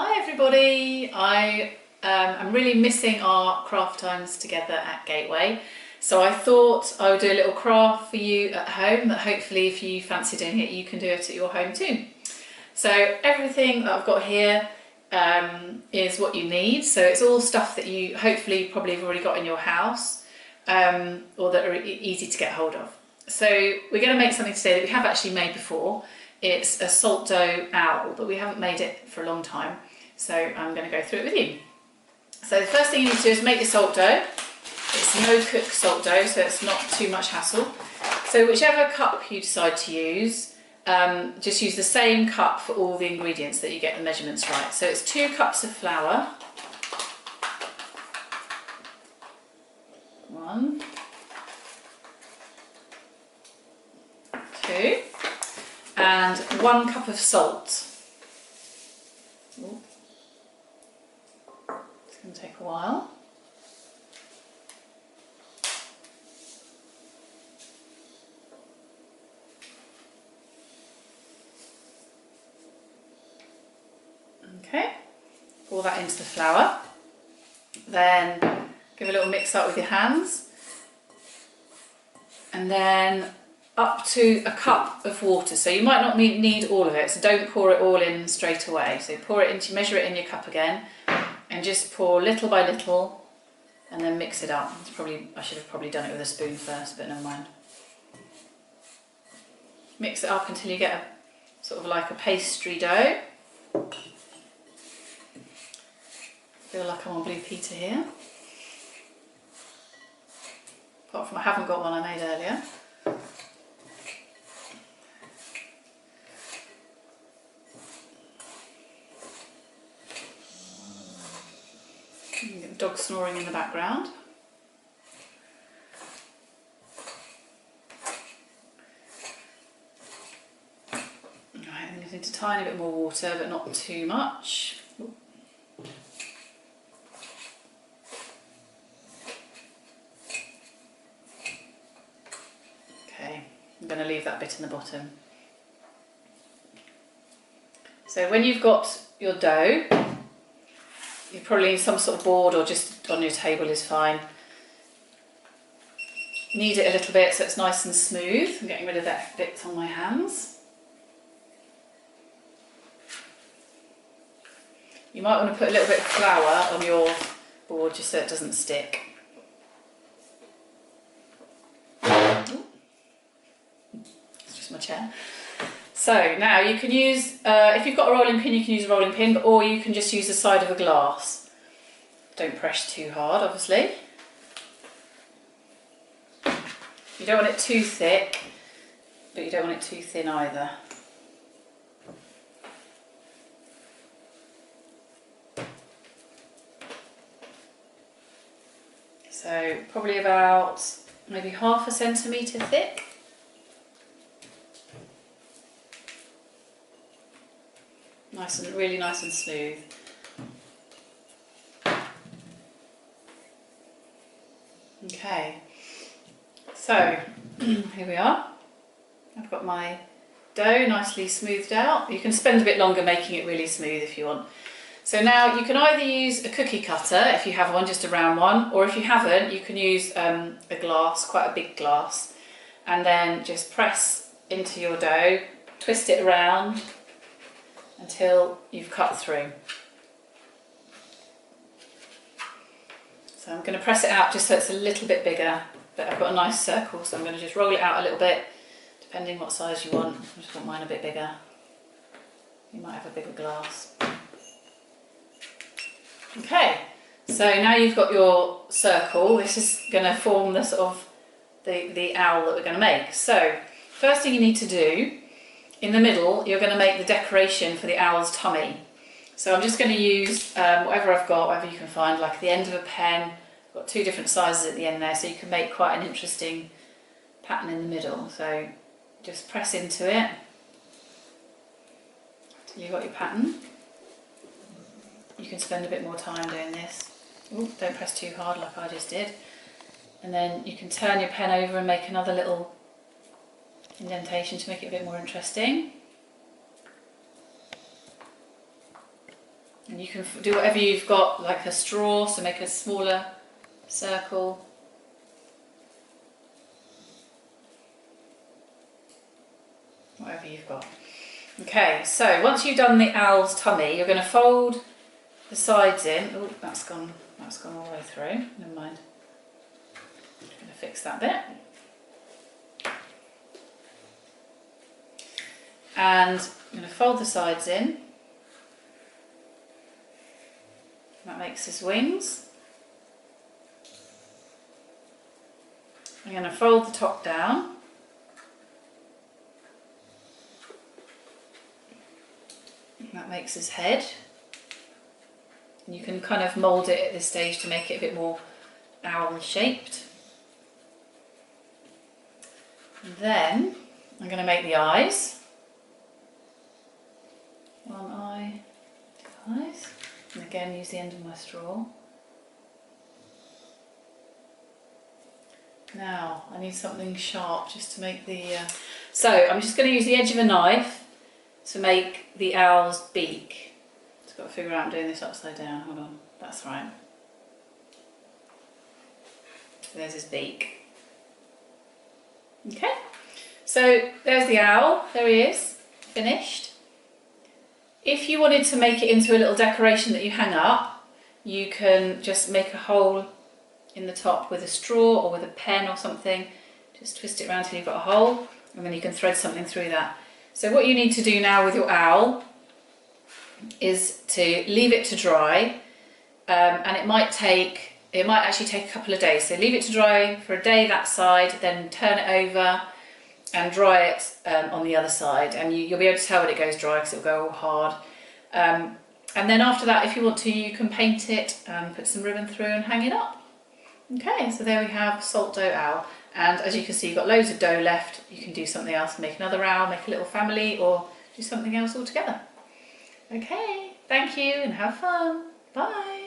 Hi everybody, I'm really missing our craft times together at Gateway, so I thought I would do a little craft for you at home that hopefully if you fancy doing it you can do it at your home too. So everything that I've got here is what you need, so it's all stuff that you hopefully probably have already got in your house or that are easy to get hold of. So we're going to make something today that we have actually made before. It's a salt dough owl, but we haven't made it for a long time, so I'm going to go through it with you. So the first thing you need to do is make your salt dough. It's no cook salt dough, so it's not too much hassle. So whichever cup you decide to use, just use the same cup for all the ingredients that you get the measurements right. So it's 2 cups of flour, 1, 2, and 1 cup of salt. Ooh. It's going to take a while. Okay, pour that into the flour. Then give a little mix up with your hands. And then up to a cup of water, so you might not need all of it, so don't pour it all in straight away. So pour it into, measure it in your cup again, and just pour little by little, and then mix it up. I should have probably done it with a spoon first, but never mind. Mix it up until you get a sort of like a pastry dough. Feel like I'm on Blue Peter here. Apart from I haven't got one I made earlier. You can get the dog snoring in the background. Right, I'm going to need a tiny bit more water, but not too much. Ooh. Okay, I'm going to leave that bit in the bottom. So when you've got your dough, you probably need some sort of board or just on your table is fine. Knead it a little bit so it's nice and smooth. I'm getting rid of that bit on my hands. You might want to put a little bit of flour on your board just so it doesn't stick. Ooh. It's just my chair. So now you can use, if you've got a rolling pin you can use a rolling pin, or you can just use the side of a glass. Don't press too hard obviously. You don't want it too thick, but you don't want it too thin either. So probably about maybe ½ centimetre thick. Nice and really nice and smooth. Okay, so here we are. I've got my dough nicely smoothed out. You can spend a bit longer making it really smooth if you want. So now you can either use a cookie cutter if you have one, just a round one, or if you haven't, you can use a glass, quite a big glass, and then just press into your dough, twist it around until you've cut through. So I'm going to press it out just so it's a little bit bigger, but I've got a nice circle, so I'm going to just roll it out a little bit, depending what size you want. I just want mine a bit bigger. You might have a bigger glass. Okay, so now you've got your circle. This is going to form the sort of the owl that we're going to make. So first thing you need to do, in the middle you're going to make the decoration for the owl's tummy. So I'm just going to use whatever I've got, whatever you can find, like the end of a pen. I've got 2 different sizes at the end there, so you can make quite an interesting pattern in the middle. So just press into it until you've got your pattern. You can spend a bit more time doing this. Ooh, don't press too hard like I just did. And then you can turn your pen over and make another little indentation to make it a bit more interesting. And you can do whatever you've got, like a straw, so make a smaller circle. Whatever you've got. Okay, so once you've done the owl's tummy, you're going to fold the sides in. Oh, that's gone all the way through. Never mind. I'm going to fix that bit. And I'm going to fold the sides in. That makes his wings. I'm going to fold the top down. That makes his head. You can kind of mould it at this stage to make it a bit more owl shaped. And then I'm going to make the eyes. One eye, two eyes. And again use the end of my straw. Now I need something sharp just to make the... So I'm just going to use the edge of a knife to make the owl's beak. Just got to figure out I'm doing this upside down. Hold on, that's right. There's his beak. Okay, so there's the owl. There he is, finished. If you wanted to make it into a little decoration that you hang up, you can just make a hole in the top with a straw or with a pen or something. Just twist it around till you've got a hole, and then you can thread something through that. So what you need to do now with your owl is to leave it to dry, and it might actually take a couple of days. So leave it to dry for a day that side, then turn it over and dry it on the other side, and you'll be able to tell when it goes dry because it'll go all hard. And then after that, if you want to, you can paint it and put some ribbon through and hang it up. Okay, so there we have salt dough owl. And as you can see, you've got loads of dough left. You can do something else, make another owl, make a little family, or do something else altogether. Okay, thank you and have fun. Bye.